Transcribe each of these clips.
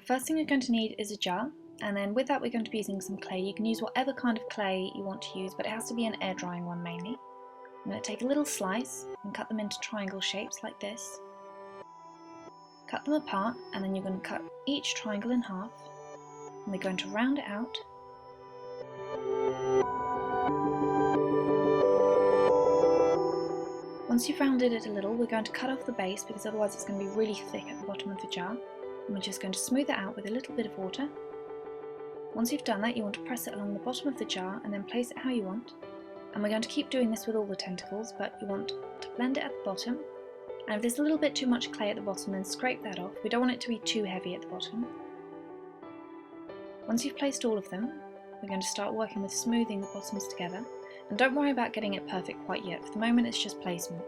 first thing you're going to need is a jar, and then with that we're going to be using some clay. You can use whatever kind of clay you want to use, but it has to be an air drying one mainly. I'm going to take a little slice and cut them into triangle shapes like this. Cut them apart, and then you're going to cut each triangle in half, and we're going to round it out. Once you've rounded it a little, we're going to cut off the base because otherwise it's going to be really thick at the bottom of the jar. And we're just going to smooth it out with a little bit of water. Once you've done that, you want to press it along the bottom of the jar and then place it how you want. And we're going to keep doing this with all the tentacles, but you want to blend it at the bottom. And if there's a little bit too much clay at the bottom, then scrape that off. We don't want it to be too heavy at the bottom. Once you've placed all of them, we're going to start working with smoothing the bottoms together. And don't worry about getting it perfect quite yet. For the moment, it's just placement.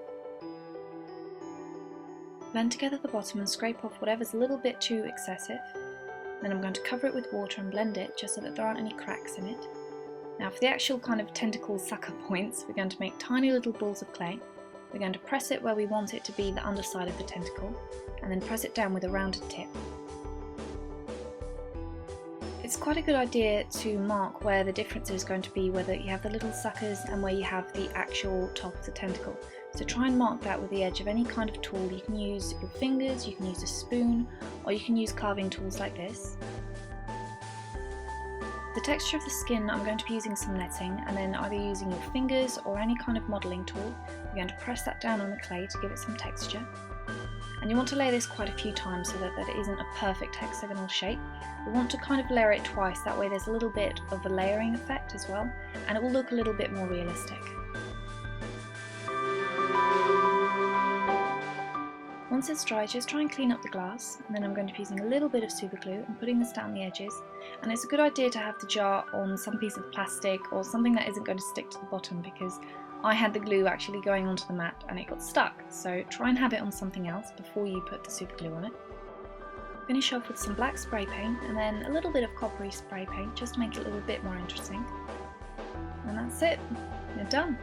Blend together the bottom and scrape off whatever's a little bit too excessive. Then I'm going to cover it with water and blend it just so that there aren't any cracks in it. Now for the actual kind of tentacle sucker points, we're going to make tiny little balls of clay. We're going to press it where we want it to be the underside of the tentacle, and then press it down with a rounded tip. It's quite a good idea to mark where the difference is going to be, whether you have the little suckers and where you have the actual top of the tentacle. So try and mark that with the edge of any kind of tool. You can use your fingers, you can use a spoon, or you can use carving tools like this. The texture of the skin, I'm going to be using some netting, and then either using your fingers or any kind of modelling tool, you're going to press that down on the clay to give it some texture. And you want to layer this quite a few times so that it isn't a perfect hexagonal shape. We want to kind of layer it twice, that way there's a little bit of a layering effect as well, and it will look a little bit more realistic. Once it's dry, just try and clean up the glass, and then I'm going to be using a little bit of super glue and putting this down the edges. And it's a good idea to have the jar on some piece of plastic or something that isn't going to stick to the bottom, because I had the glue actually going onto the mat and it got stuck, so try and have it on something else before you put the super glue on it. Finish off with some black spray paint and then a little bit of coppery spray paint just to make it a little bit more interesting. And that's it, you're done!